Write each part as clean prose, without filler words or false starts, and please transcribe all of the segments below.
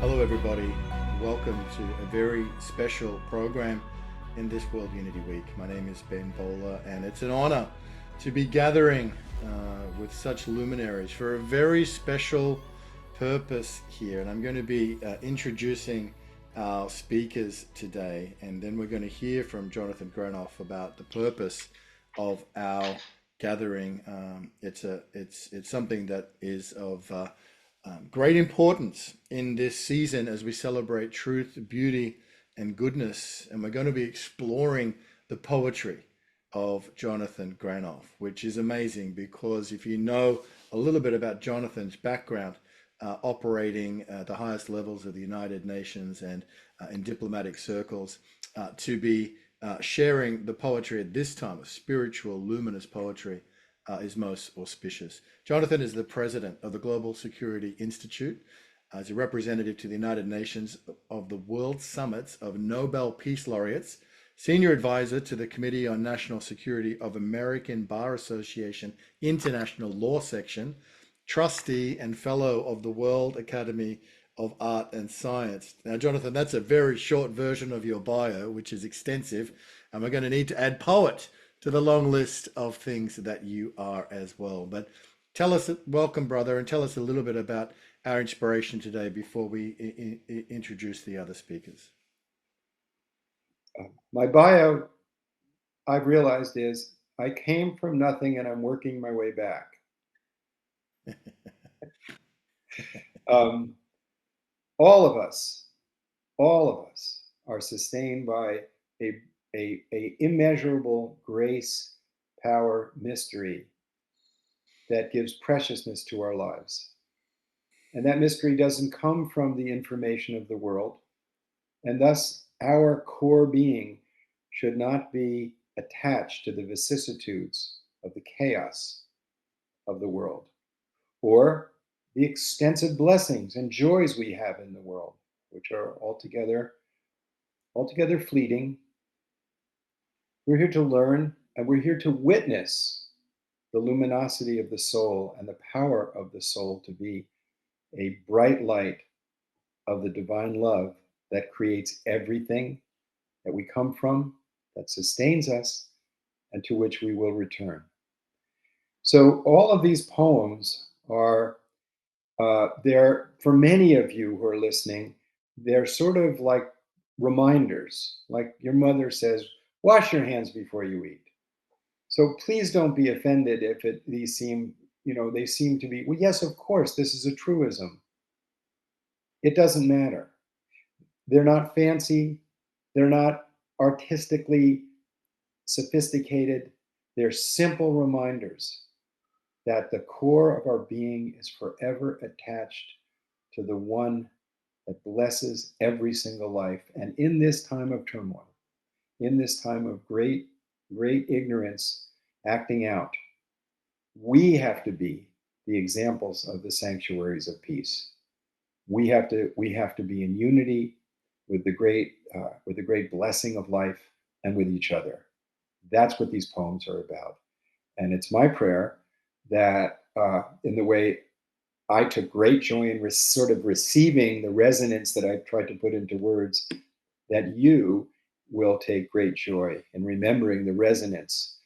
Hello, everybody. Welcome to a very special program in this World Unity Week. My name is Ben Bowler, and it's an honor to be gathering with such luminaries for a very special purpose here. And I'm going to be introducing our speakers today, and then we're going to hear from Jonathan Granoff about the purpose of our gathering. It's something that is of great importance in this season as we celebrate truth, beauty, and goodness. And we're going to be exploring the poetry of Jonathan Granoff, which is amazing because if you know a little bit about Jonathan's background, operating at the highest levels of the United Nations and in diplomatic circles, to be sharing the poetry at this time of spiritual, luminous poetry is most auspicious. Jonathan is the president of the Global Security Institute, as a representative to the United Nations of the World Summits of Nobel Peace Laureates, senior advisor to the Committee on National Security of American Bar Association International Law Section, trustee and fellow of the World Academy of Art and Science. Now, Jonathan, that's a very short version of your bio, which is extensive, and we're going to need to add poet to the long list of things that you are as well. But tell us, welcome, brother, and tell us a little bit about our inspiration today before we introduce the other speakers. My bio, I've realized, is I came from nothing and I'm working my way back. All of us are sustained by a immeasurable grace, power, mystery that gives preciousness to our lives. And that mystery doesn't come from the information of the world. And thus, our core being should not be attached to the vicissitudes of the chaos of the world or the extensive blessings and joys we have in the world, which are altogether fleeting. We're here to learn, and we're here to witness the luminosity of the soul and the power of the soul to be a bright light of the divine love that creates everything that we come from, that sustains us, and to which we will return. So all of these poems are there for many of you who are listening. They're sort of like reminders, like your mother says, wash your hands before you eat. So please don't be offended if these seem, they seem to be, well, yes, of course, this is a truism. It doesn't matter. They're not fancy. They're not artistically sophisticated. They're simple reminders that the core of our being is forever attached to the one that blesses every single life. And in this time of turmoil, in this time of great ignorance acting out, we have to be the examples of the sanctuaries of peace. We have to be in unity with the great blessing of life and with each other. That's what these poems are about. And it's my prayer that in the way I took great joy in sort of receiving the resonance that I've tried to put into words, that you will take great joy in remembering the resonance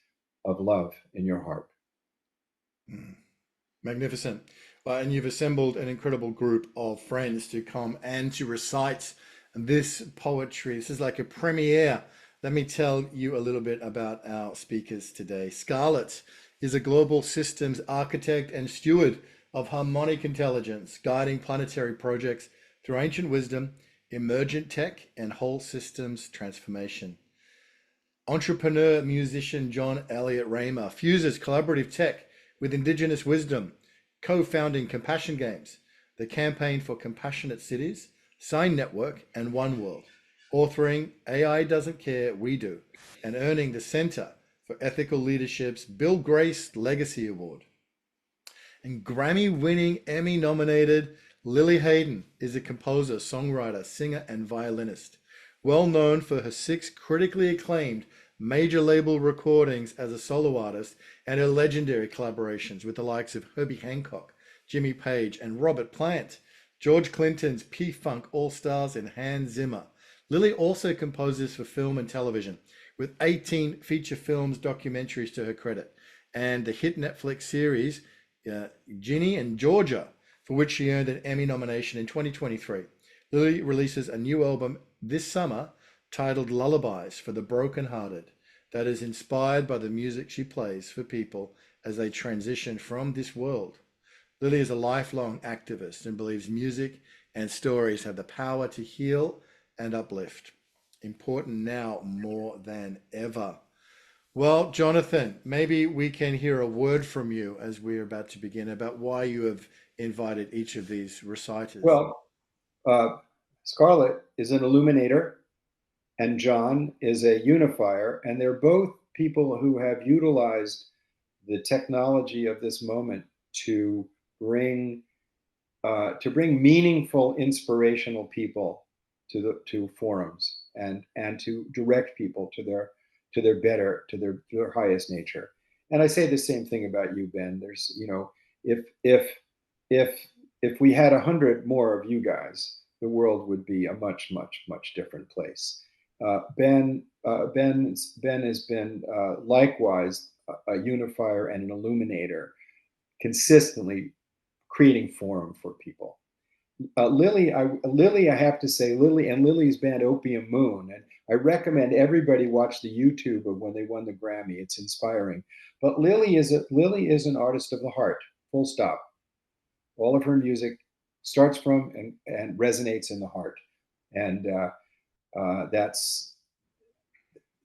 of love in your heart. Magnificent. And you've assembled an incredible group of friends to come and to recite this poetry. This is like a premiere. Let me tell you a little bit about our speakers today. Scarlett is a global systems architect and steward of harmonic intelligence, guiding planetary projects through ancient wisdom, emergent tech, and whole systems transformation. Entrepreneur musician Jon Ramer fuses collaborative tech with indigenous wisdom, co-founding Compassion Games, the campaign for compassionate cities, Sign Network, and One World, authoring AI Doesn't Care, We Do, and earning the Center for Ethical Leadership's Bill Grace Legacy Award. And Grammy-winning, Emmy-nominated Lili Hayden is a composer, songwriter, singer, and violinist, well known for her 6 critically acclaimed major label recordings as a solo artist and her legendary collaborations with the likes of Herbie Hancock, Jimmy Page, and Robert Plant. George Clinton's P-Funk All-Stars, and Hans Zimmer. Lili also composes for film and television, with 18 feature films, documentaries to her credit, and the hit Netflix series Ginny and Georgia, for which she earned an Emmy nomination in 2023. Lili releases a new album this summer titled Lullabies for the Brokenhearted, that is inspired by the music she plays for people as they transition from this world. Lili is a lifelong activist and believes music and stories have the power to heal and uplift. Important now more than ever. Well, Jonathan, maybe we can hear a word from you as we're about to begin about why you have invited each of these reciters. Well, Scarlett is an illuminator and Jon is a unifier, and they're both people who have utilized the technology of this moment to bring meaningful, inspirational people to forums and to direct people to their highest nature. And I say the same thing about you, Ben. There's, you know, if we had 100 more of you guys, the world would be a much, much, much different place. Ben has been likewise a unifier and an illuminator, consistently creating forum for people. Lili, I have to say, Lili and Lili's band Opium Moon, and I recommend everybody watch the YouTube of when they won the Grammy. It's inspiring. But Lili is an artist of the heart, full stop. All of her music starts from and resonates in the heart, and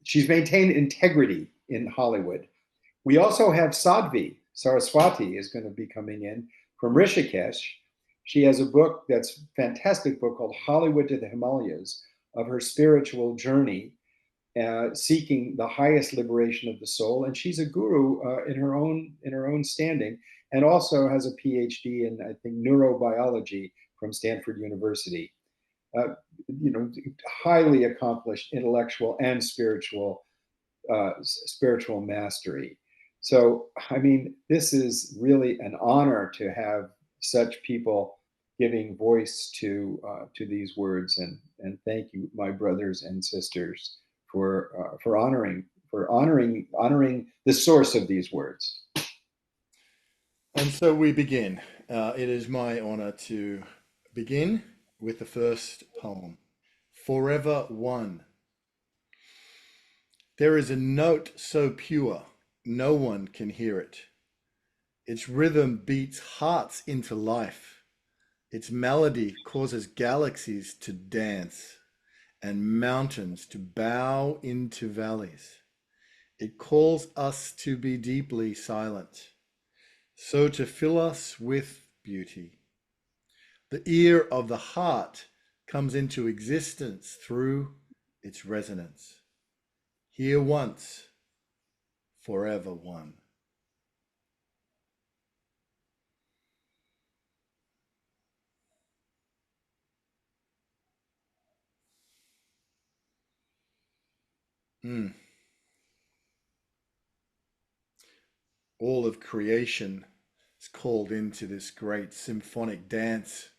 she's maintained integrity in Hollywood. We also have Sadhviji Saraswati is going to be coming in from Rishikesh. She has a book that's a fantastic book called Hollywood to the Himalayas, of her spiritual journey, seeking the highest liberation of the soul. And she's a guru in her own standing, and also has a PhD in, I think, neurobiology from Stanford University. Highly accomplished intellectual and spiritual mastery. So, I mean, this is really an honor to have such people giving voice to these words, and thank you, my brothers and sisters, for honoring the source of these words. And so we begin. It is my honor to begin with the first poem, Forever One. There is a note so pure, no one can hear it. Its rhythm beats hearts into life. Its melody causes galaxies to dance and mountains to bow into valleys. It calls us to be deeply silent, so to fill us with beauty. The ear of the heart comes into existence through its resonance. Here once, forever one. All of creation is called into this great symphonic dance,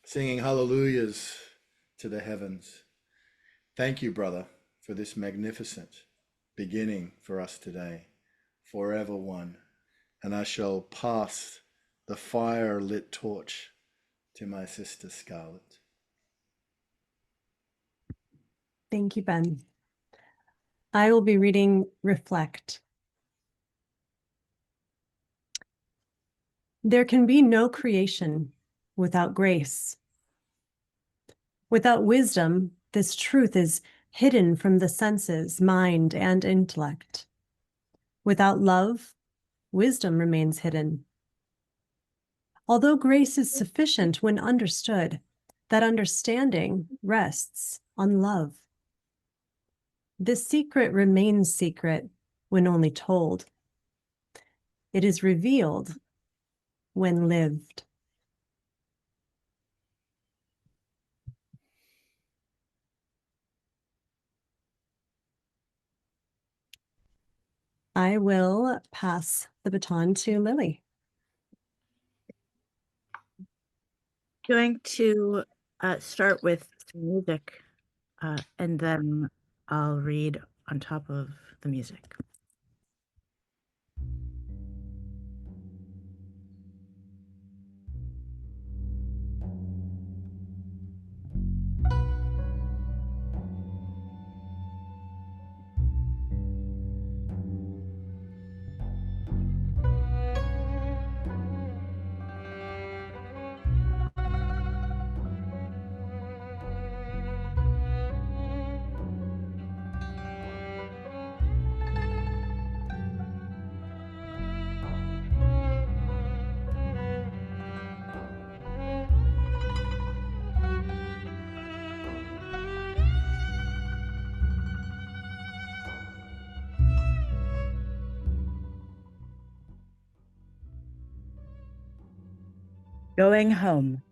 singing hallelujahs to the heavens. Thank you, brother, for this magnificent beginning for us today, forever one. And I shall pass the fire-lit torch to my sister Scarlett. Thank you, Ben. I will be reading Reflect. There can be no creation without grace. Without wisdom, this truth is hidden from the senses, mind, and intellect. Without love, wisdom remains hidden. Although grace is sufficient when understood, that understanding rests on love. This secret remains secret when only told. It is revealed when lived. I will pass the baton to Lili. going to start with some music, and then I'll read on top of the music. Going home.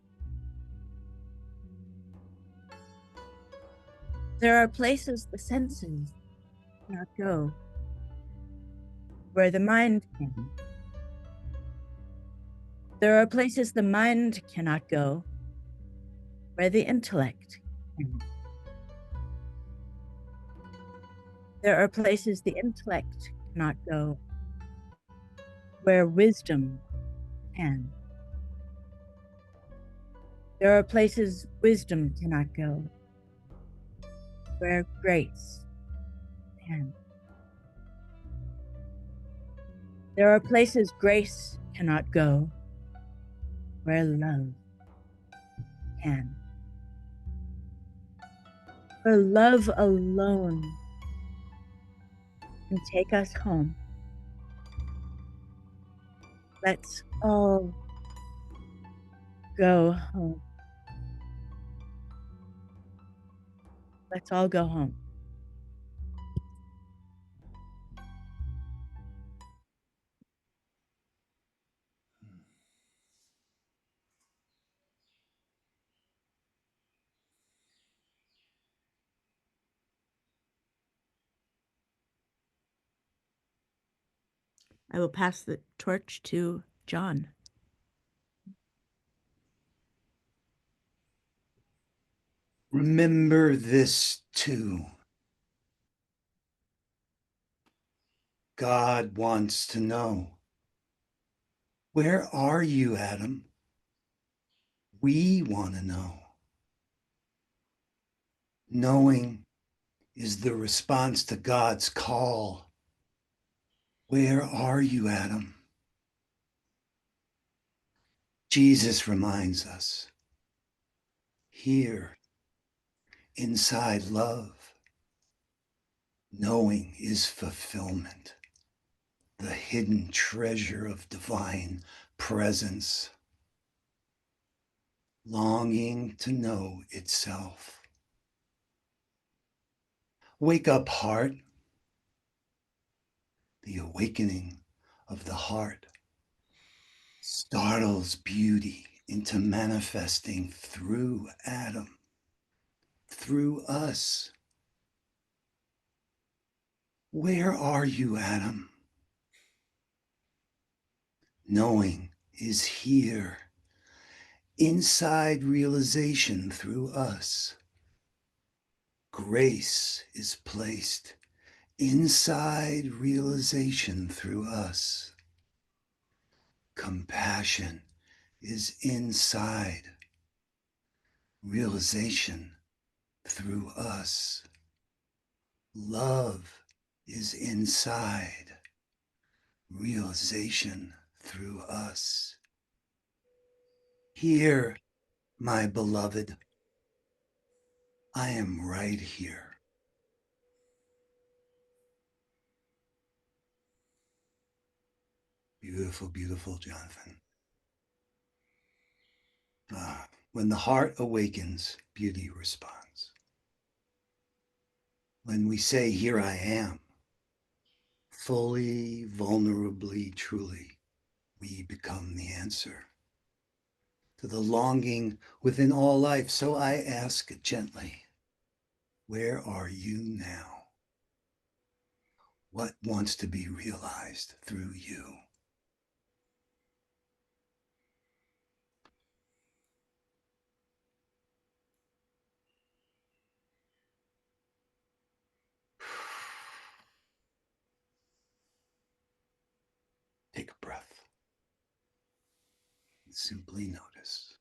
There are places the senses cannot go, where the mind can. There are places the mind cannot go, where the intellect can. There are places the intellect cannot go, where wisdom can. There are places wisdom cannot go, where grace can. There are places grace cannot go, where love can. For love alone can take us home. Let's all go home. Let's all go home. I will pass the torch to Jon. Remember this too. God wants to know. Where are you, Adam? We want to know. Knowing is the response to God's call. Where are you, Adam? Jesus reminds us, here, inside love, knowing is fulfillment, the hidden treasure of divine presence, longing to know itself. Wake up, heart. The awakening of the heart startles beauty into manifesting through Adam, through us. Where are you, Adam? Knowing is here, inside realization through us. Grace is placed inside realization through us. Compassion is inside realization through us. Love is inside realization through us. Here, my beloved, I am right here. Beautiful, beautiful, Jonathan. When the heart awakens, beauty responds. When we say, here I am, fully, vulnerably, truly, we become the answer to the longing within all life. So I ask gently, where are you now? What wants to be realized through you? take a breath. And simply notice.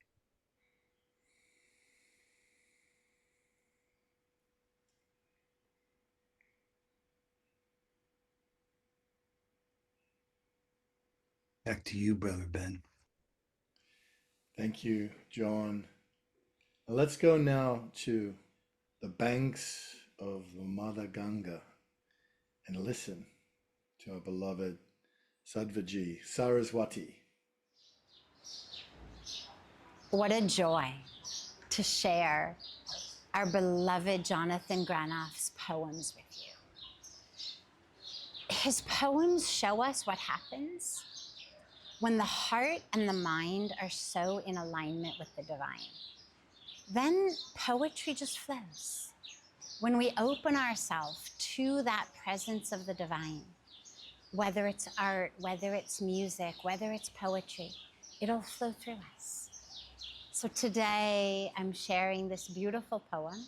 Back to you, Brother Ben. Thank you, John. Let's go now to the banks of the Mother Ganga and listen to our beloved Sadhviji Saraswati. What a joy to share our beloved Jonathan Granoff's poems with you. His poems show us what happens when the heart and the mind are so in alignment with the divine. Then poetry just flows. When we open ourselves to that presence of the divine, whether it's art, whether it's music, whether it's poetry, it'll flow through us. So today I'm sharing this beautiful poem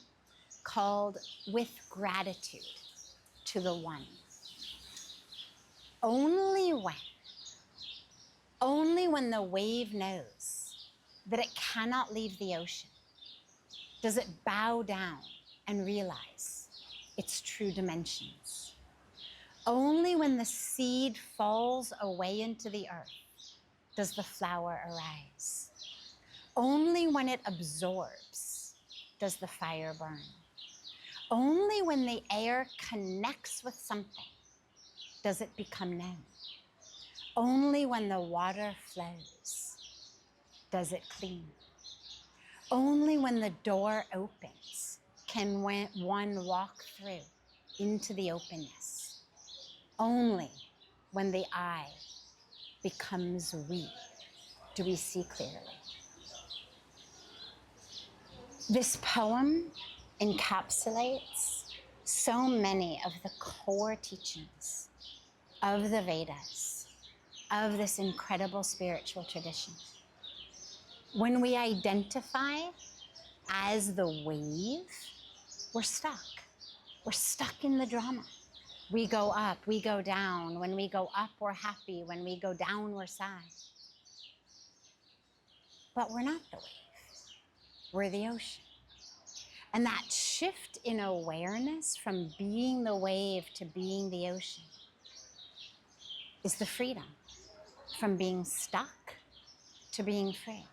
called With Gratitude to the One. Only when the wave knows that it cannot leave the ocean does it bow down and realize its true dimensions. Only when the seed falls away into the earth does the flower arise. Only when it absorbs does the fire burn. Only when the air connects with something does it become known. Only when the water flows does it clean. Only when the door opens can one walk through into the openness. Only when the eye becomes we do we see clearly. This poem encapsulates so many of the core teachings of the Vedas, of this incredible spiritual tradition. When we identify as the wave, we're stuck. We're stuck in the drama. We go up, we go down. When we go up, we're happy. When we go down, we're sad. But we're not the wave. We're the ocean. And that shift in awareness from being the wave to being the ocean is the freedom from being stuck to being free.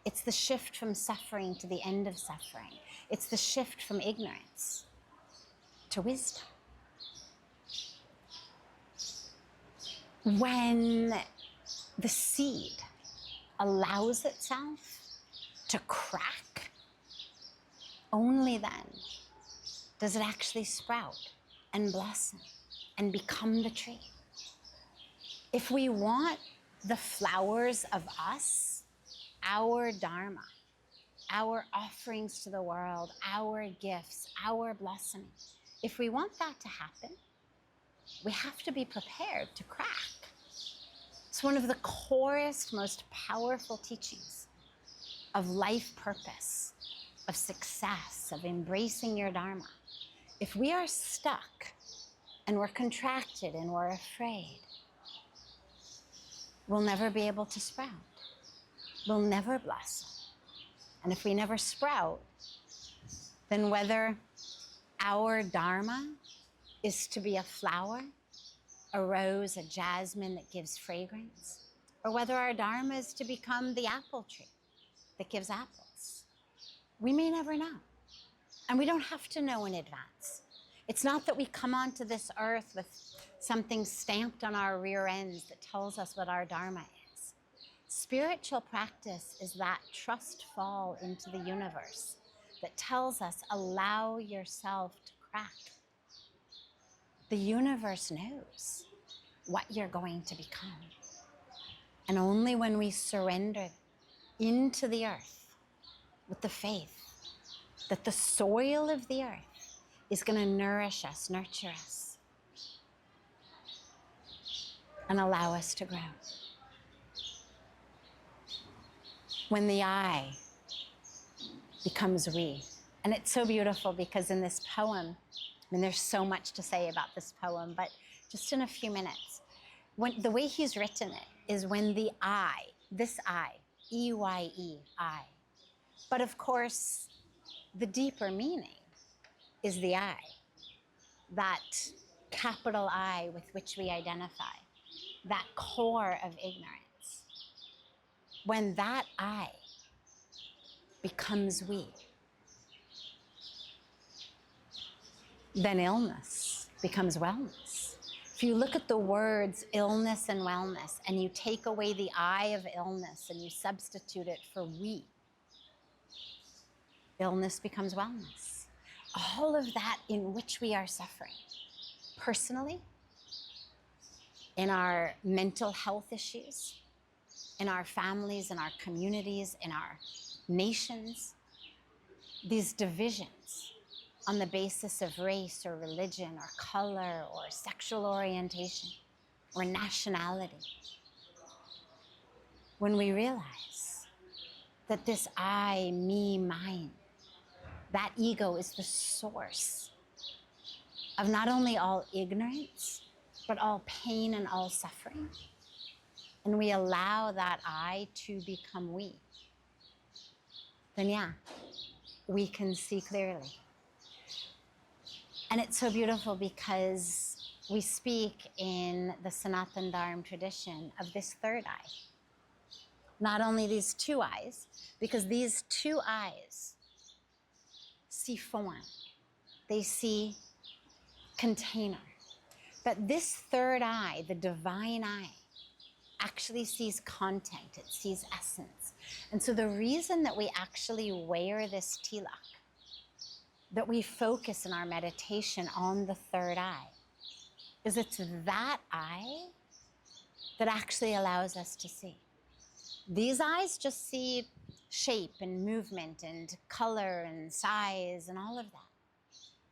It's the shift from suffering to the end of suffering. It's the shift from ignorance to wisdom. When the seed allows itself to crack, only then does it actually sprout and blossom and become the tree. If we want the flowers of us, our dharma, our offerings to the world, our gifts, our blossoming, if we want that to happen, we have to be prepared to crack. It's one of the corest, most powerful teachings of life purpose, of success, of embracing your dharma. If we are stuck and we're contracted and we're afraid, we'll never be able to sprout. We'll never blossom. And if we never sprout, then whether our dharma is to be a flower, a rose, a jasmine that gives fragrance, or whether our dharma is to become the apple tree that gives apples, we may never know. And we don't have to know in advance. It's not that we come onto this earth with something stamped on our rear ends that tells us what our dharma is. Spiritual practice is that trust fall into the universe that tells us, allow yourself to crack. The universe knows what you're going to become. And only when we surrender into the earth with the faith that the soil of the earth is going to nourish us, nurture us, and allow us to grow. When the I becomes we. And it's so beautiful because in this poem, I mean, there's so much to say about this poem, but just in a few minutes, when the way he's written it is when the I, this I, E-Y-E, I. But of course, the deeper meaning is the I, that capital I with which we identify, that core of ignorance. When that I becomes we, then illness becomes wellness. If you look at the words illness and wellness and you take away the I of illness and you substitute it for we, illness becomes wellness. All of that in which we are suffering, personally, in our mental health issues, in our families, in our communities, in our nations, these divisions on the basis of race or religion or color or sexual orientation or nationality. When we realize that this I, me, mine, that ego is the source of not only all ignorance, but all pain and all suffering. And we allow that I to become we, then yeah, we can see clearly. And it's so beautiful because we speak in the Sanatana Dharma tradition of this third eye. Not only these two eyes, because these two eyes see form, they see container. But this third eye, the divine eye, actually sees content, it sees essence. And so the reason that we actually wear this tilak, that we focus in our meditation on the third eye, is it's that eye that actually allows us to see. These eyes just see shape and movement and color and size and all of that.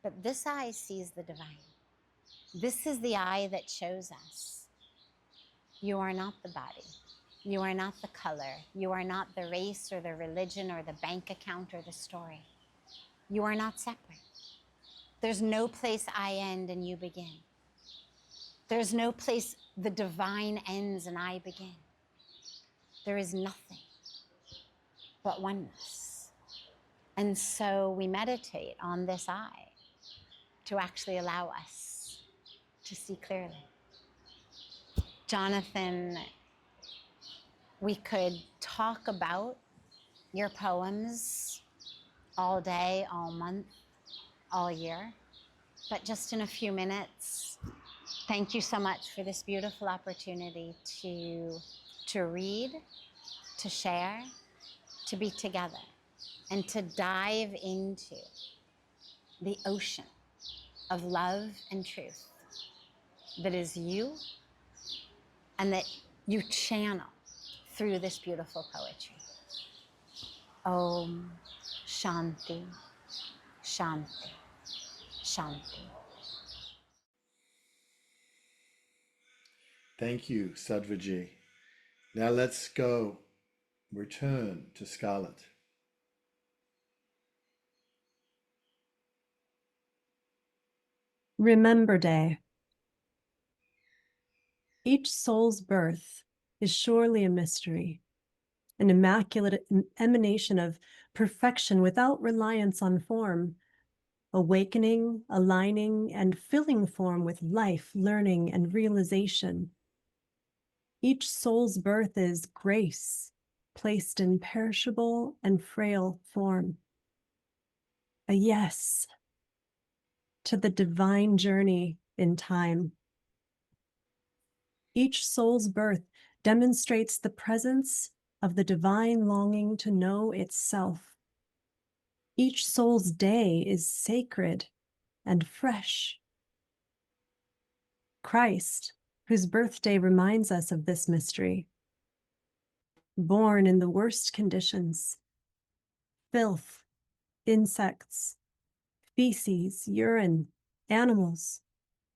But this eye sees the divine. This is the eye that shows us you are not the body. You are not the color. You are not the race or the religion or the bank account or the story. You are not separate. There's no place I end and you begin. There's no place the divine ends and I begin. There is nothing but oneness. And so we meditate on this I to actually allow us to see clearly. Jonathan, we could talk about your poems all day, all month, all year, but just in a few minutes, thank you so much for this beautiful opportunity to read, to share, to be together, and to dive into the ocean of love and truth that is you and that you channel through this beautiful poetry. Om Shanti, Shanti, Shanti. Thank you, Sadhviji. Now let's go return to Scarlett. Remember Day. Each soul's birth is surely a mystery, an immaculate emanation of perfection without reliance on form, awakening, aligning, and filling form with life, learning, and realization. Each soul's birth is grace, placed in perishable and frail form. A yes to the divine journey in time. Each soul's birth demonstrates the presence of the divine longing to know itself. Each soul's day is sacred and fresh. Christ, whose birthday reminds us of this mystery, born in the worst conditions, filth, insects, feces, urine, animals,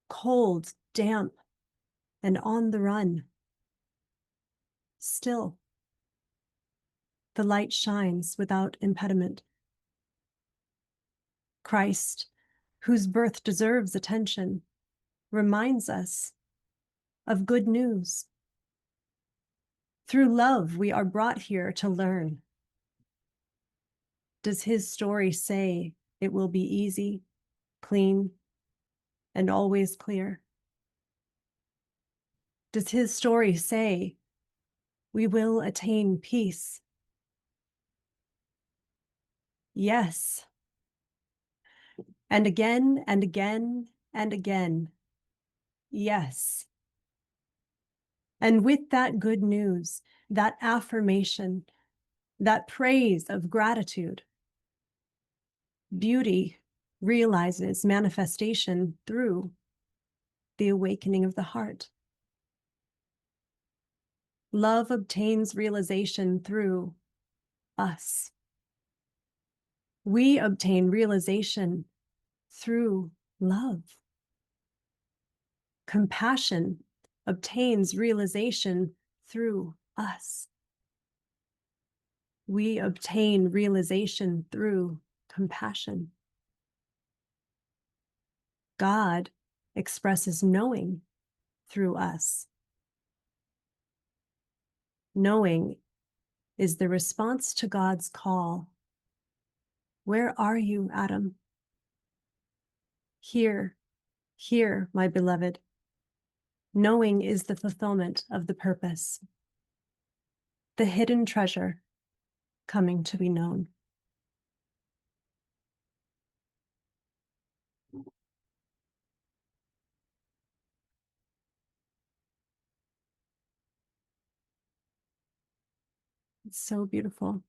cold, damp, and on the run. Still, the light shines without impediment. Christ, whose birth deserves attention, reminds us of good news. Through love, we are brought here to learn. Does his story say it will be easy, clean, and always clear? Does his story say we will attain peace? Yes. And again and again and again. Yes. And with that good news, that affirmation, that praise of gratitude, beauty realizes manifestation through the awakening of the heart. Love obtains realization through us. We obtain realization through love. Compassion obtains realization through us. We obtain realization through compassion. God expresses knowing through us. Knowing is the response to God's call. Where are you, Adam? Here, here, my beloved. Knowing is the fulfillment of the purpose, the hidden treasure coming to be known. It's so beautiful.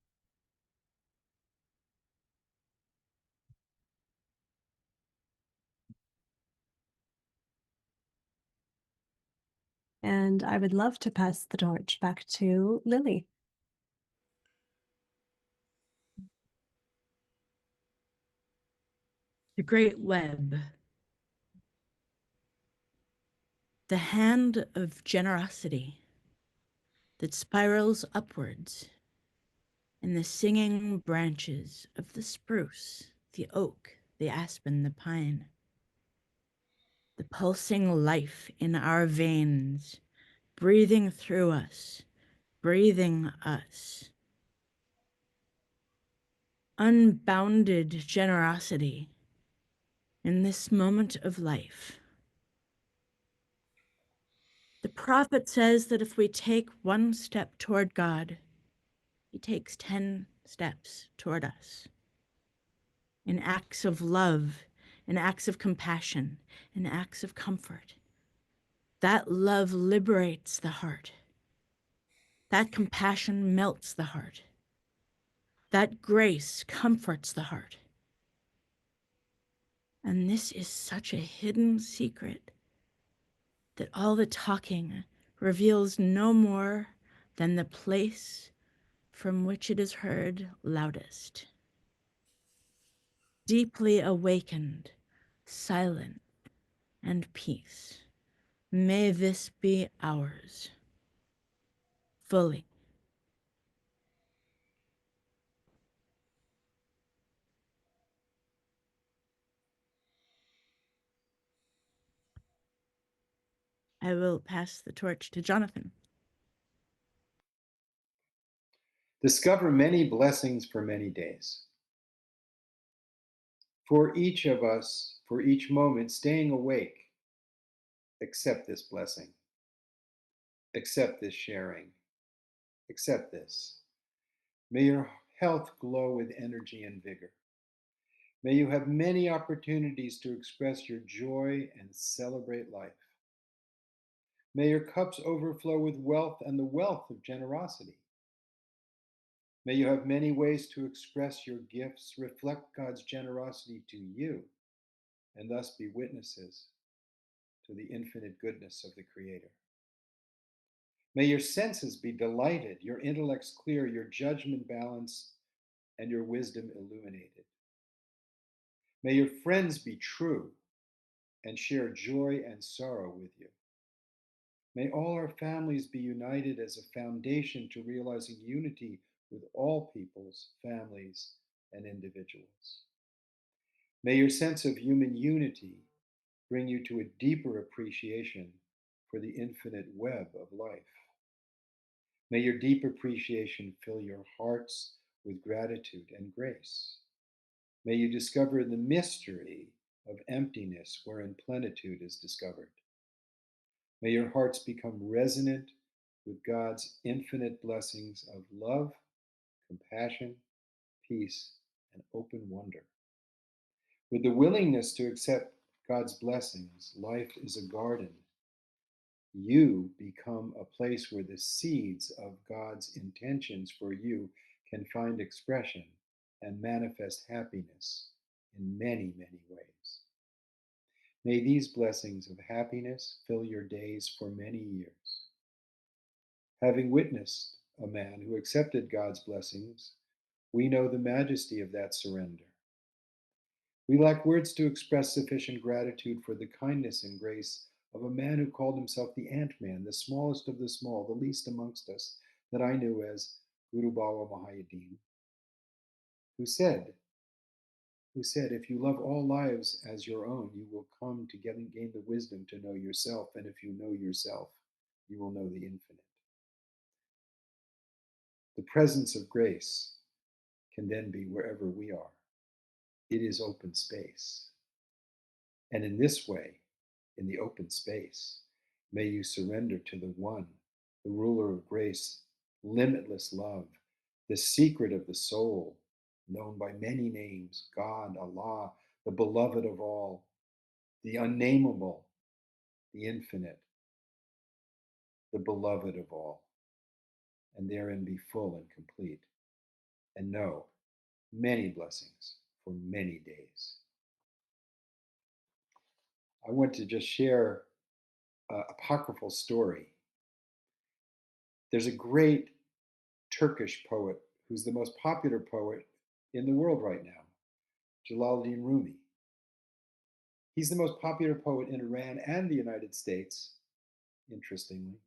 And I would love to pass the torch back to Lili. The great web. The hand of generosity that spirals upwards in the singing branches of the spruce, the oak, the aspen, the pine. The pulsing life in our veins, breathing through us, breathing us. Unbounded generosity in this moment of life. The prophet says that if we take one step toward God, he takes 10 steps toward us. In acts of love, in acts of compassion, in acts of comfort. That love liberates the heart. That compassion melts the heart. That grace comforts the heart. And this is such a hidden secret that all the talking reveals no more than the place from which it is heard loudest. Deeply awakened, silent, and peace. May this be ours, fully. I will pass the torch to Jonathan. Discover many blessings for many days. For each of us, for each moment, staying awake, accept this blessing. Accept this sharing. Accept this. May your health glow with energy and vigor. May you have many opportunities to express your joy and celebrate life. May your cups overflow with wealth and the wealth of generosity. May you have many ways to express your gifts, reflect God's generosity to you, and thus be witnesses to the infinite goodness of the Creator. May your senses be delighted, your intellects clear, your judgment balanced, and your wisdom illuminated. May your friends be true and share joy and sorrow with you. May all our families be united as a foundation to realizing unity with all peoples, families, and individuals. May your sense of human unity bring you to a deeper appreciation for the infinite web of life. May your deep appreciation fill your hearts with gratitude and grace. May you discover the mystery of emptiness wherein plenitude is discovered. May your hearts become resonant with God's infinite blessings of love, compassion, peace, and open wonder. With the willingness to accept God's blessings, life is a garden. You become a place where the seeds of God's intentions for you can find expression and manifest happiness in many, many ways. May these blessings of happiness fill your days for many years. Having witnessed a man who accepted God's blessings, we know the majesty of that surrender. We lack words to express sufficient gratitude for the kindness and grace of a man who called himself the Ant-Man, the smallest of the small, the least amongst us, that I knew as Guru Bawa Muhaiyaddeen, who said, if you love all lives as your own, you will come to gain the wisdom to know yourself, and if you know yourself, you will know the infinite. The presence of grace can then be wherever we are. It is open space. And in this way, in the open space, may you surrender to the One, the ruler of grace, limitless love, the secret of the soul, known by many names, God, Allah, the beloved of all, the unnameable, the infinite, the beloved of all, and therein be full and complete, and know many blessings for many days. I want to just share an apocryphal story. There's a great Turkish poet who's the most popular poet in the world right now, Jalaluddin Rumi. He's the most popular poet in Iran and the United States, interestingly.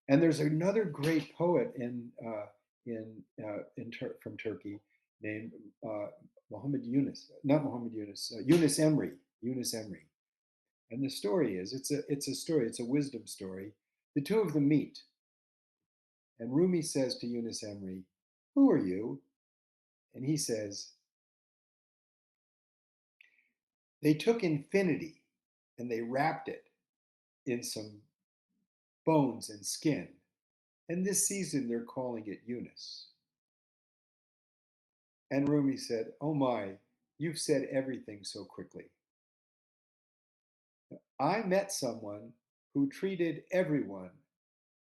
And there's another great poet from Turkey named Yunus Emre. Yunus Emre. And the story is, it's a story, it's a wisdom story. The two of them meet. And Rumi says to Yunus Emre, "Who are you?" And he says, "They took infinity and they wrapped it in some bones and skin. And this season they're calling it Yunus." And Rumi said, "Oh my, you've said everything so quickly. I met someone who treated everyone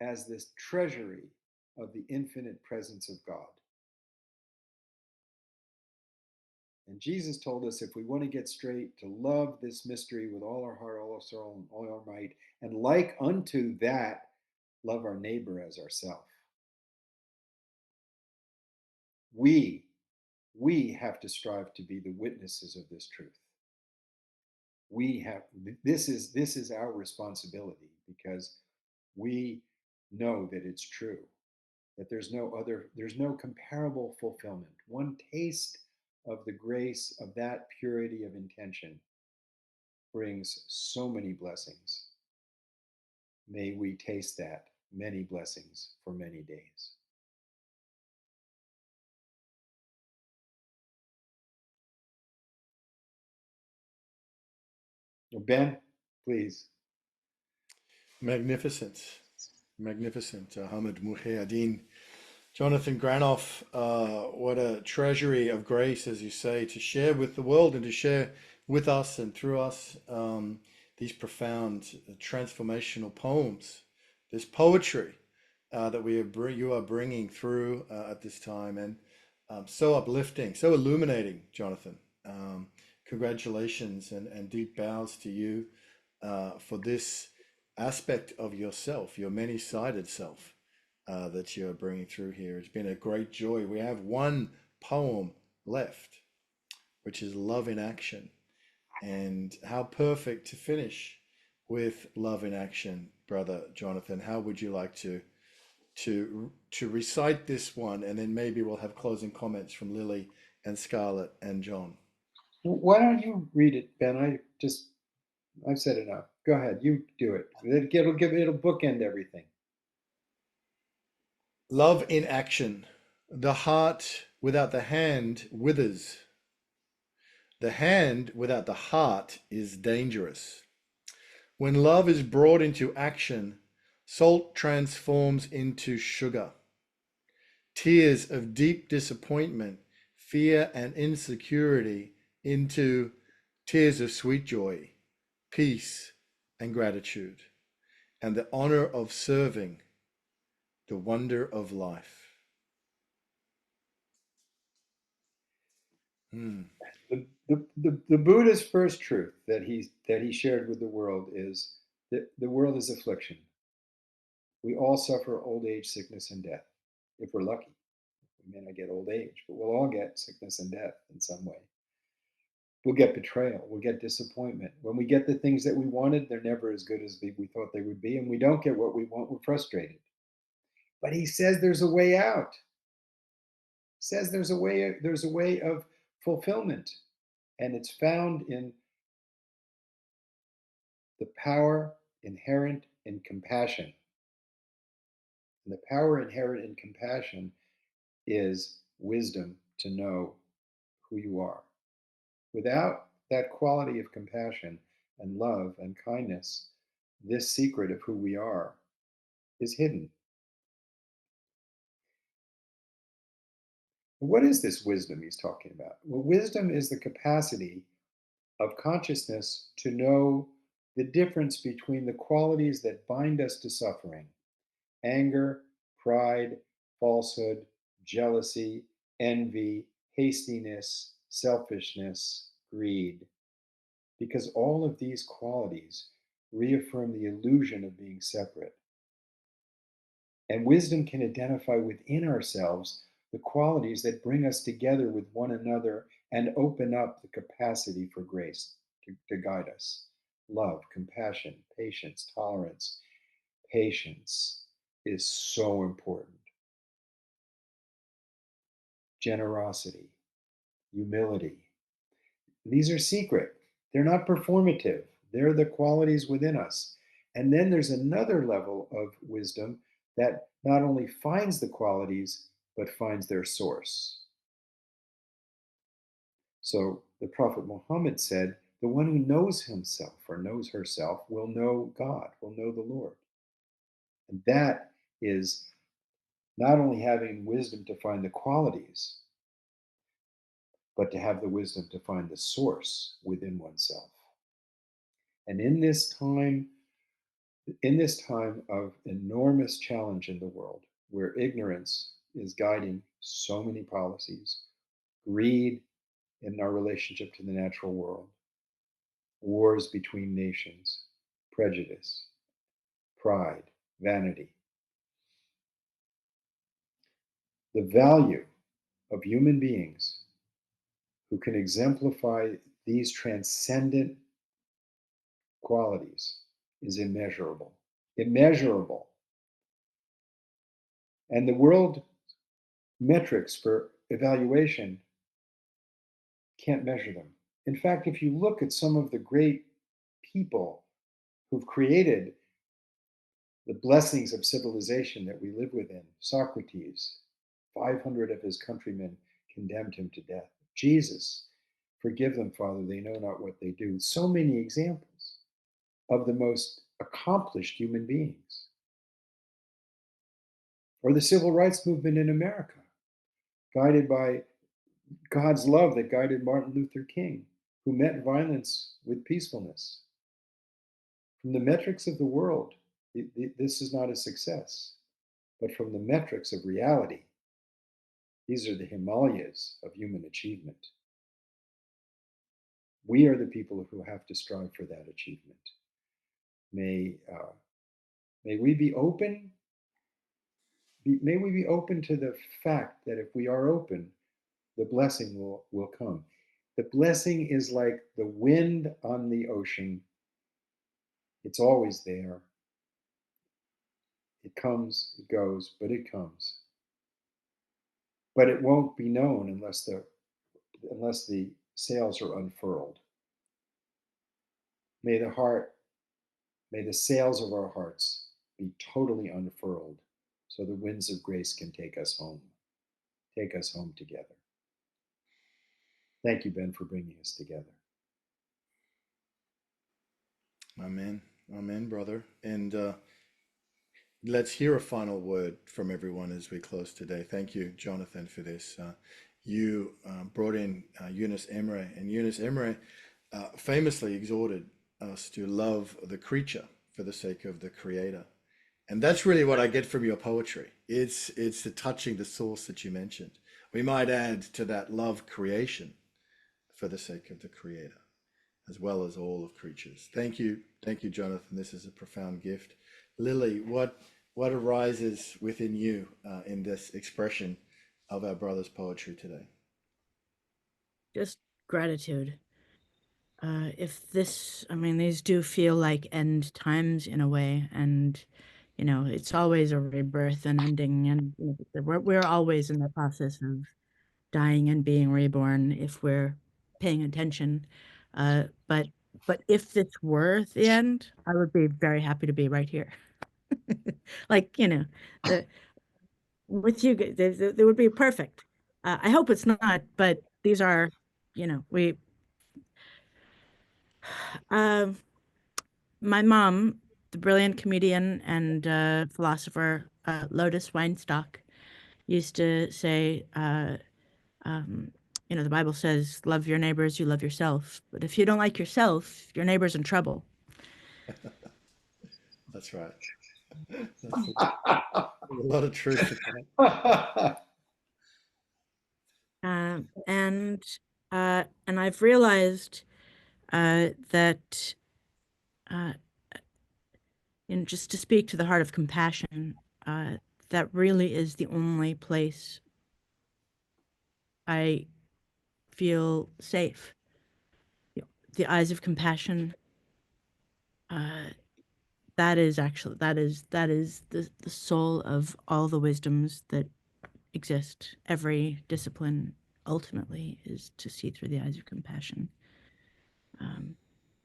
as this treasury of the infinite presence of God." And Jesus told us if we want to get straight, to love this mystery with all our heart, all our soul, and all our might, and like unto that, love our neighbor as ourself. We have to strive to be the witnesses of this truth. This is our responsibility, because we know that it's true, that there's no comparable fulfillment. One taste of the grace of that purity of intention brings so many blessings. May we taste that many blessings for many days. Ben, please. Magnificent. Ahamad, Muhaiyaddeen, Jonathan Granoff, what a treasury of grace, as you say, to share with the world and to share with us and through us these profound transformational poems, this poetry that you are bringing through at this time, and so uplifting, so illuminating, Jonathan. Congratulations and deep bows to you for this aspect of yourself, your many-sided self that you're bringing through here. It's been a great joy. We have one poem left, which is Love in Action. And how perfect to finish with Love in Action, brother Jonathan. How would you like to recite this one, and then maybe we'll have closing comments from Lili and Scarlett and Jon. Why don't you read it, Ben? I've said enough. Go ahead, you do it. It'll bookend everything. Love in action. The heart without the hand withers. The hand without the heart is dangerous. When love is brought into action, salt transforms into sugar. Tears of deep disappointment, fear, and insecurity into tears of sweet joy, peace, and gratitude, and the honor of serving, the wonder of life. The Buddha's first truth that he shared with the world is that the world is affliction. We all suffer old age, sickness, and death. If we're lucky, we may not get old age, but we'll all get sickness and death in some way. We'll get betrayal. We'll get disappointment. When we get the things that we wanted, they're never as good as we thought they would be, and we don't get what we want. We're frustrated. But he says there's a way out. He says there's a way of fulfillment, and it's found in the power inherent in compassion. And the power inherent in compassion is wisdom to know who you are. Without that quality of compassion and love and kindness, this secret of who we are is hidden. What is this wisdom he's talking about? Well, wisdom is the capacity of consciousness to know the difference between the qualities that bind us to suffering: anger, pride, falsehood, jealousy, envy, hastiness, selfishness, greed. Because all of these qualities reaffirm the illusion of being separate. And wisdom can identify within ourselves the qualities that bring us together with one another and open up the capacity for grace to guide us. Love, compassion, patience, tolerance. Patience is so important. Generosity, humility. These are secret. They're not performative. They're the qualities within us. And then there's another level of wisdom that not only finds the qualities, but finds their source. So the Prophet Muhammad said, the one who knows himself or knows herself will know God, will know the Lord. And that is not only having wisdom to find the qualities, but to have the wisdom to find the source within oneself. And in this time of enormous challenge in the world, where ignorance is guiding so many policies, greed in our relationship to the natural world, wars between nations, prejudice, pride, vanity, the value of human beings who can exemplify these transcendent qualities is immeasurable. Immeasurable. And the world metrics for evaluation can't measure them. In fact, if you look at some of the great people who've created the blessings of civilization that we live within, Socrates, 500 of his countrymen condemned him to death. Jesus, forgive them, Father, they know not what they do. So many examples of the most accomplished human beings. Or the civil rights movement in America, guided by God's love that guided Martin Luther King, who met violence with peacefulness. From the metrics of the world, this is not a success. But from the metrics of reality, these are the Himalayas of human achievement. We are the people who have to strive for that achievement. May we be open. May we be open to the fact that if we are open, the blessing will come. The blessing is like the wind on the ocean. It's always there. It comes, it goes, but it comes. But it won't be known unless the sails are unfurled. May the heart May the sails of our hearts be totally unfurled so the winds of grace can take us home together. Thank you, Ben, for bringing us together. Amen. Amen, brother. And let's hear a final word from everyone as we close today. Thank you, Jonathan, for this. You brought in Eunice Emre, and Eunice Emre famously exhorted us to love the creature for the sake of the creator. And that's really what I get from your poetry. It's the touching the source that you mentioned. We might add to that love creation for the sake of the creator, as well as all of creatures. Thank you, Jonathan. This is a profound gift. Lili, what arises within you in this expression of our brother's poetry today? Just gratitude. These do feel like end times in a way, and it's always a rebirth and ending, and we're always in the process of dying and being reborn if we're paying attention. But if this were the end, I would be very happy to be right here. Like, with you, they would be perfect. I hope it's not, but these are, we. My mom, the brilliant comedian and philosopher Lotus Weinstock, used to say, the Bible says, love your neighbors, you love yourself. But if you don't like yourself, your neighbor's in trouble. That's right. That's a lot of truth to that. And I've realized that, just to speak to the heart of compassion, that really is the only place I feel safe. The eyes of compassion. That is the soul of all the wisdoms that exist. Every discipline ultimately is to see through the eyes of compassion.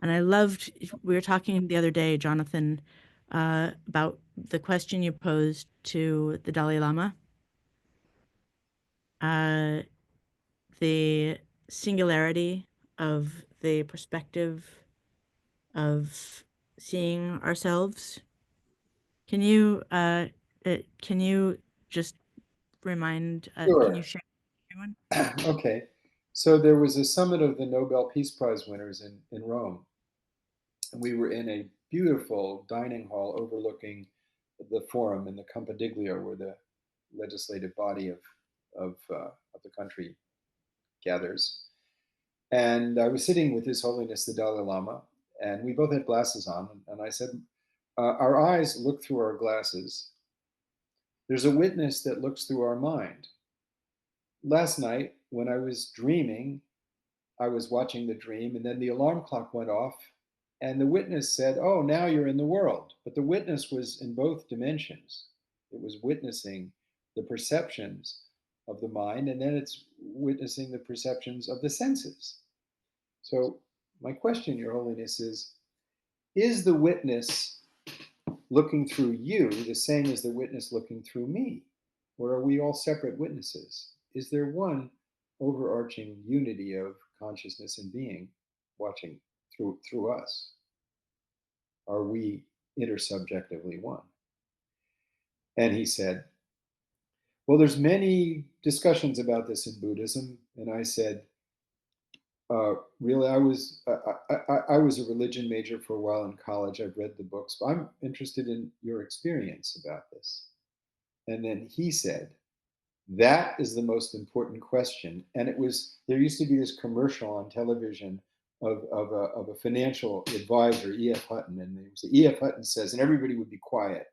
And I loved, we were talking the other day, Jonathan, about the question you posed to the Dalai Lama. The singularity of the perspective of seeing ourselves. Can you just remind? Sure. Can you share with everyone? Okay. So there was a summit of the Nobel Peace Prize winners in Rome. And we were in a beautiful dining hall overlooking the forum in the Campidoglio, where the legislative body of the country gathers. And I was sitting with His Holiness the Dalai Lama, and we both had glasses on. And I said, our eyes look through our glasses. There's a witness that looks through our mind. Last night, when I was dreaming, I was watching the dream, and then the alarm clock went off, and the witness said, oh, now you're in the world. But the witness was in both dimensions. It was witnessing the perceptions of the mind, and then it's witnessing the perceptions of the senses. So my question, Your Holiness, is the witness looking through you the same as the witness looking through me? Or are we all separate witnesses? Is there one overarching unity of consciousness and being watching through us? Are we intersubjectively one? And he said, well, there's many discussions about this in Buddhism. And I said, really, I was a religion major for a while in college. I've read the books, but I'm interested in your experience about this. And then he said, that is the most important question. And there used to be this commercial on television of a financial advisor, E.F. Hutton, and it was E.F. Hutton says, and everybody would be quiet.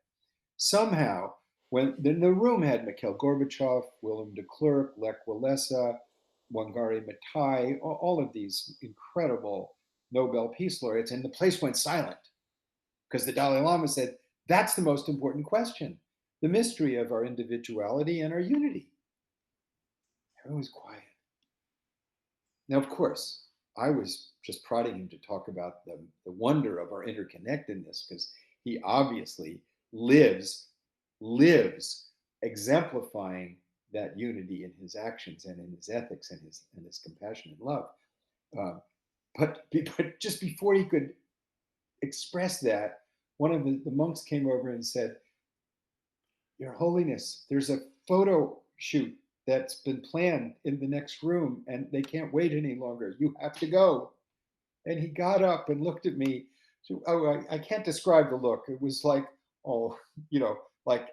Somehow, when the room had Mikhail Gorbachev, Willem de Klerk, Lech Walesa, Wangari Maathai, all of these incredible Nobel Peace Laureates, and the place went silent because the Dalai Lama said, that's the most important question, the mystery of our individuality and our unity. Everyone was quiet. Now, of course, I was just prodding him to talk about the wonder of our interconnectedness, because he obviously lives exemplifying that unity in his actions and in his ethics and his compassion and love. But just before he could express that, one of the monks came over and said, "Your Holiness, there's a photo shoot that's been planned in the next room and they can't wait any longer. You have to go." And he got up and looked at me. Oh, I can't describe the look. It was like, oh, like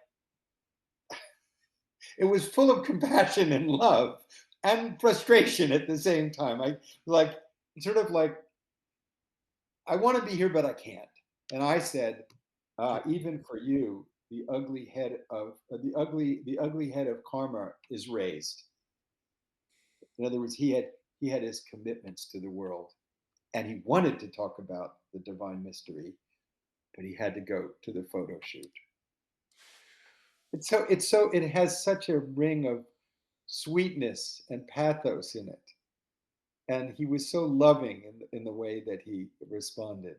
it was full of compassion and love and frustration at the same time. I like sort of like, I want to be here, but I can't. And I said, even for you, the ugly head of karma is raised. In other words, he had his commitments to the world, and he wanted to talk about the divine mystery, but he had to go to the photo shoot. It has such a ring of sweetness and pathos in it, and he was so loving in the way that he responded.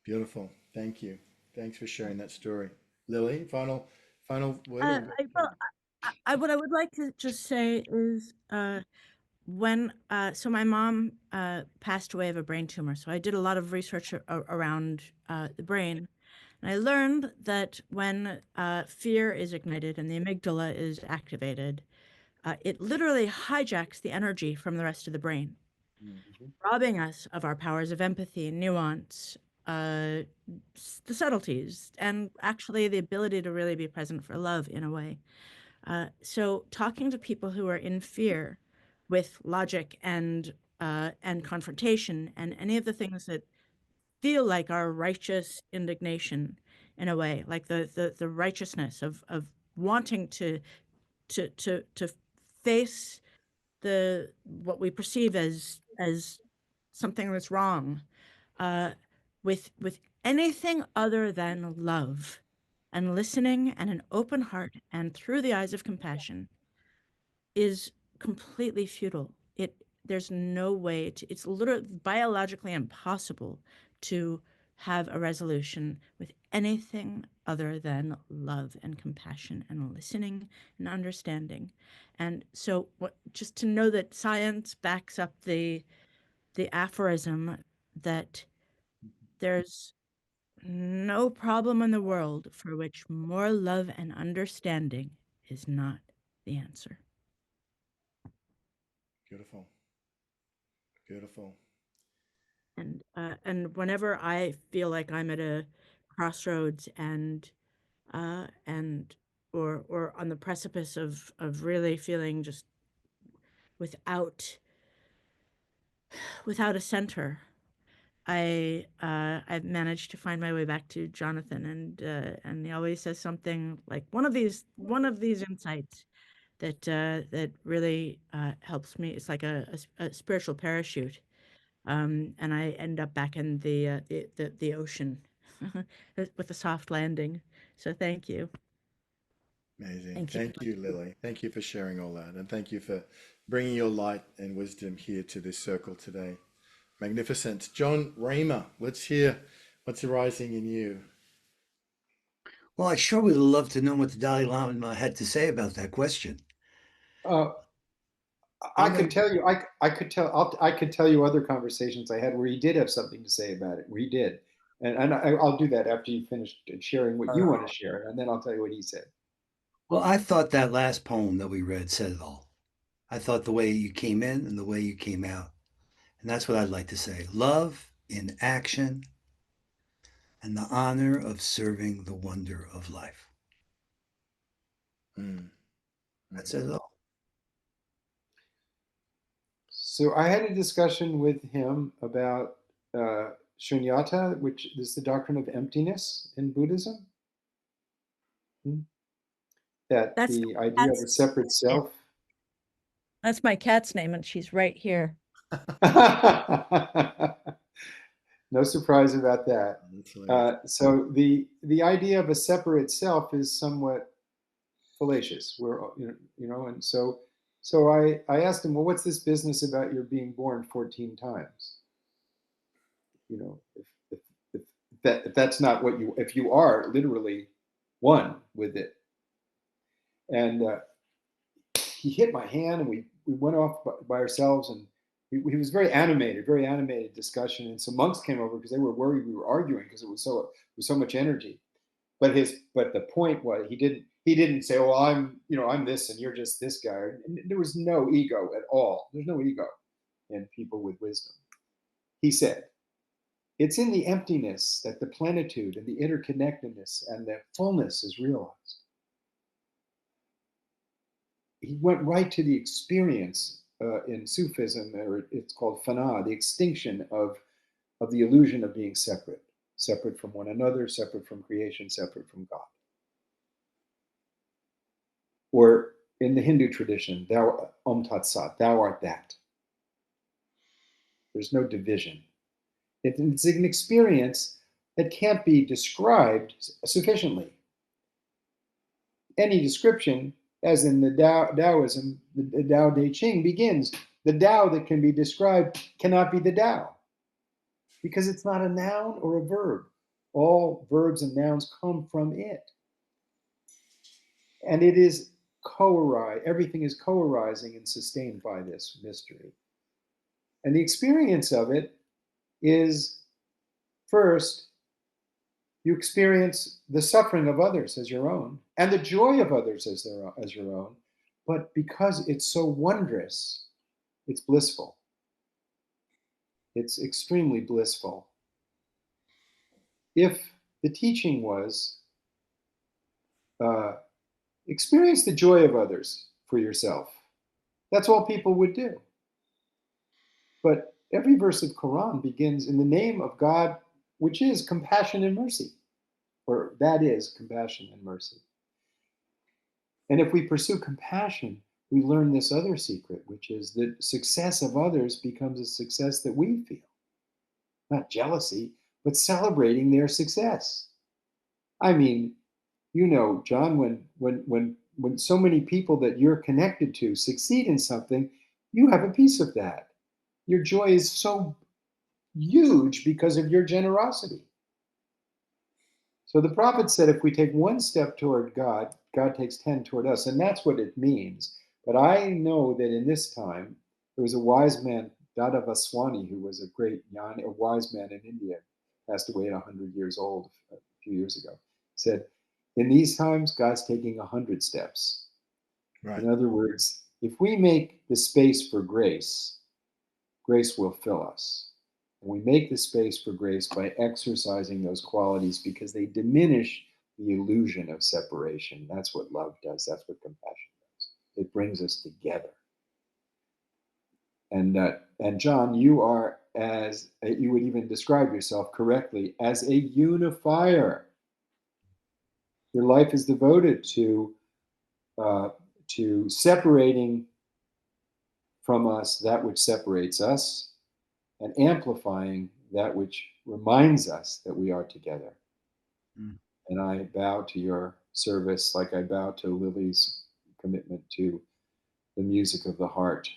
Beautiful. Thank you. Thanks for sharing that story. Lili, final word? What I would like to just say is when so my mom passed away of a brain tumor, so I did a lot of research around the brain, and I learned that when fear is ignited and the amygdala is activated, it literally hijacks the energy from the rest of the brain, robbing us of our powers of empathy, nuance, the subtleties, and actually the ability to really be present for love in a way. So talking to people who are in fear with logic and confrontation and any of the things that feel like our righteous indignation in a way, like the righteousness of wanting to face what we perceive as something that's wrong, with anything other than love and listening and an open heart and through the eyes of compassion is completely futile. There's no way it's literally biologically impossible to have a resolution with anything other than love and compassion and listening and understanding. And so just to know that science backs up the aphorism that there's no problem in the world for which more love and understanding is not the answer. Beautiful. Beautiful. And whenever I feel like I'm at a crossroads and or on the precipice of really feeling just without a center, I've managed to find my way back to Jonathan, and he always says something like one of these insights that really helps me. It's like a spiritual parachute, and I end up back in the ocean with a soft landing. So thank you. Amazing. Thank you, Lili. Thank you for sharing all that, and thank you for bringing your light and wisdom here to this circle today. Magnificent. Jon Ramer, let's hear what's arising in you. Well, I sure would love to know what the Dalai Lama had to say about that question. I could tell you. I could tell you other conversations I had where he did have something to say about it. Where he did, and I'll do that after you finish sharing what you want to share, and then I'll tell you what he said. Well, I thought that last poem that we read said it all. I thought the way you came in and the way you came out. And that's what I'd like to say. Love in action and the honor of serving the wonder of life. That says it all. So I had a discussion with him about shunyata, which is the doctrine of emptiness in Buddhism. That's the idea of a separate self. That's my cat's name, and she's right here. No surprise about that. So the idea of a separate self is somewhat fallacious. And so So I asked him, well, what's this business about your being born 14 times? You know, if that's not what you, if you are literally one with it. And he hit my hand, and we went off by ourselves, and he was very animated discussion. And some monks came over because they were worried we were arguing because it was so much energy. But the point was he didn't say, "Oh, I'm this and you're just this guy." And there was no ego at all. There's no ego in people with wisdom. He said, "It's in the emptiness that the plenitude and the interconnectedness and the fullness is realized." He went right to the experience in Sufism, or it's called fana, the extinction of the illusion of being separate from one another, separate from creation, separate from God. Or in the Hindu tradition, thou Om Tat Sat, thou art that. There's no division. It's an experience that can't be described sufficiently. Any description, as in the Taoism, the Tao Te Ching begins, the Tao that can be described cannot be the Tao, because it's not a noun or a verb. All verbs and nouns come from it. And it is everything is co-arising and sustained by this mystery. And the experience of it is, first, you experience the suffering of others as your own, and the joy of others as your own. But because it's so wondrous, it's blissful. It's extremely blissful. If the teaching was, experience the joy of others for yourself, that's all people would do. But every verse of Quran begins in the name of God, which is compassion and mercy, or that is compassion and mercy. And if we pursue compassion, we learn this other secret, which is that success of others becomes a success that we feel. Not jealousy, but celebrating their success. I mean, you know, John, when so many people that you're connected to succeed in something, you have a piece of that. Your joy is so huge because of your generosity. So the prophet said, if we take one step toward God, God takes 10 toward us. And that's what it means. But I know that in this time, there was a wise man, Dada Vaswani, who was a wise man in India, passed away at 100 years old a few years ago, said, in these times, God's taking 100 steps. Right. In other words, if we make the space for grace, grace will fill us. And we make the space for grace by exercising those qualities because they diminish the illusion of separation. That's what love does. That's what compassion does. It brings us together. And John, you are, as you would even describe yourself correctly, as a unifier. Your life is devoted to separating from us that which separates us, and amplifying that which reminds us that we are together. Mm. And I bow to your service like I bow to Lili's commitment to the music of the heart,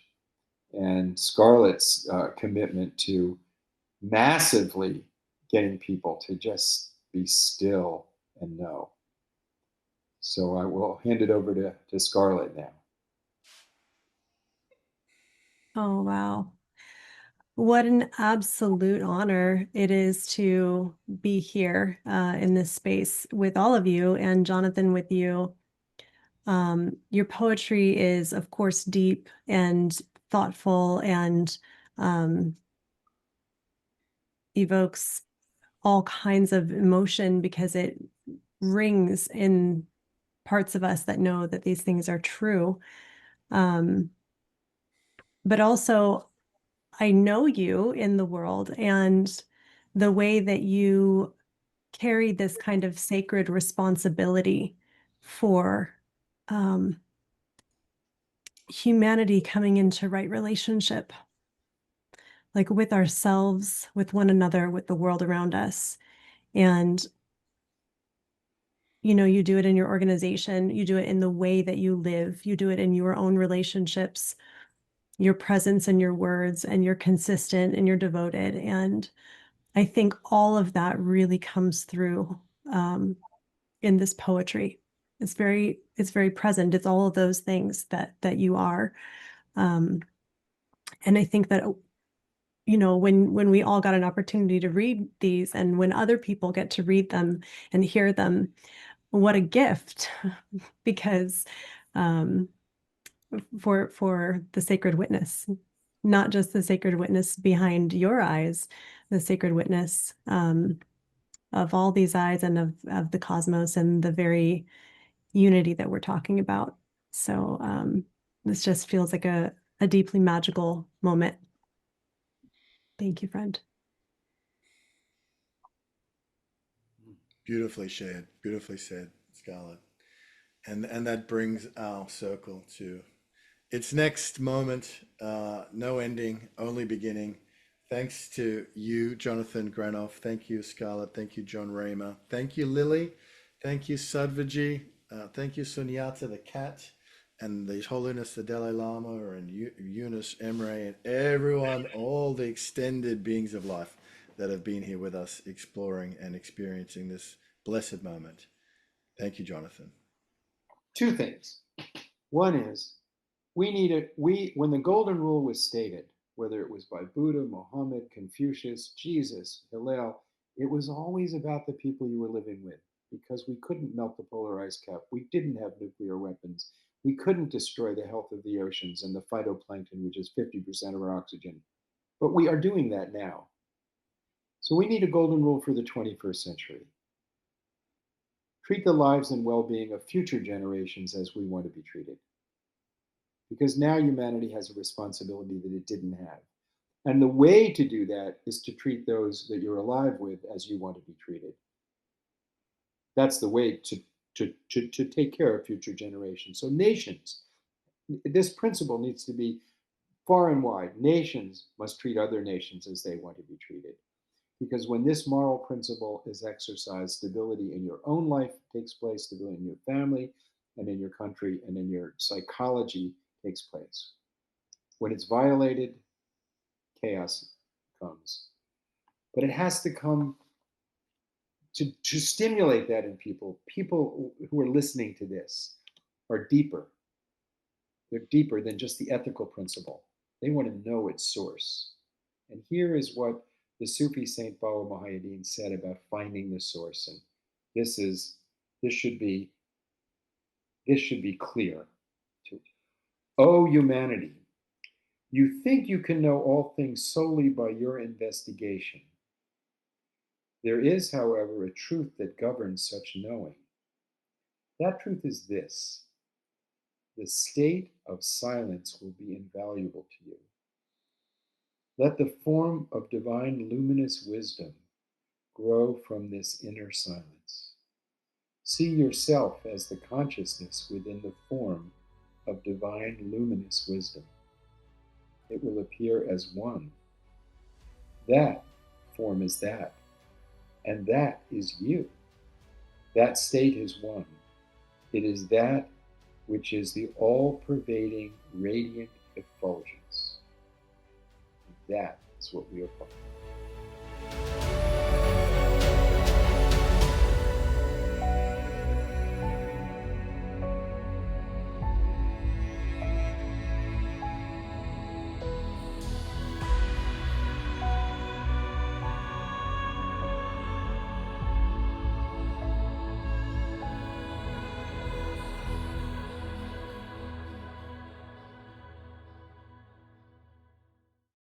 and Scarlett's commitment to massively getting people to just be still and know. So I will hand it over to Scarlett now. Oh, wow. What an absolute honor it is to be here in this space with all of you, and Jonathan with you. Your poetry is, of course, deep and thoughtful, and evokes all kinds of emotion because it rings in parts of us that know that these things are true. But also, I know you in the world, and the way that you carry this kind of sacred responsibility for humanity coming into right relationship, like with ourselves, with one another, with the world around us. And you do it in your organization, you do it in the way that you live, you do it in your own relationships, your presence and your words, and you're consistent and you're devoted. And I think all of that really comes through in this poetry. It's very present. It's all of those things that you are. And I think that, when we all got an opportunity to read these, and when other people get to read them and hear them, what a gift. Because for the sacred witness, not just the sacred witness behind your eyes, the sacred witness of all these eyes, and of the cosmos, and the very unity that we're talking about. So this just feels like a deeply magical moment. Thank you, friend. Beautifully shared, beautifully said, Scarlett. And that brings our circle to its next moment. No ending, only beginning. Thanks to you, Jonathan Granoff. Thank you, Scarlett. Thank you, Jon Ramer. Thank you, Lili. Thank you, Sadhviji. Thank you, Sunyata the cat, and His Holiness the Dalai Lama, and Eunice Emre, and everyone, all the extended beings of life that have been here with us, exploring and experiencing this blessed moment. Thank you, Jonathan. Two things. One is, when the golden rule was stated, whether it was by Buddha, Muhammad, Confucius, Jesus, Hillel, it was always about the people you were living with, because we couldn't melt the polarized cap. We didn't have nuclear weapons. We couldn't destroy the health of the oceans and the phytoplankton, which is 50% of our oxygen. But we are doing that now. So we need a golden rule for the 21st century. Treat the lives and well-being of future generations as we want to be treated. Because now humanity has a responsibility that it didn't have. And the way to do that is to treat those that you're alive with as you want to be treated. That's the way to take care of future generations. So nations, this principle needs to be far and wide. Nations must treat other nations as they want to be treated. Because when this moral principle is exercised, stability in your own life takes place, stability in your family and in your country and in your psychology takes place. When it's violated, chaos comes. But it has to come to stimulate that in people. People who are listening to this are deeper. They're deeper than just the ethical principle. They want to know its source. And here is what the Sufi Saint Baba Muhaiyaddeen said about finding the source. And this should be clear. O humanity, you think you can know all things solely by your investigation. There is, however, a truth that governs such knowing. That truth is this: the state of silence will be invaluable to you. Let the form of divine luminous wisdom grow from this inner silence. See yourself as the consciousness within the form of divine luminous wisdom. It will appear as one. That form is that, and that is you. That state is one. It is that which is the all-pervading radiant effulgence. That is what we are finding.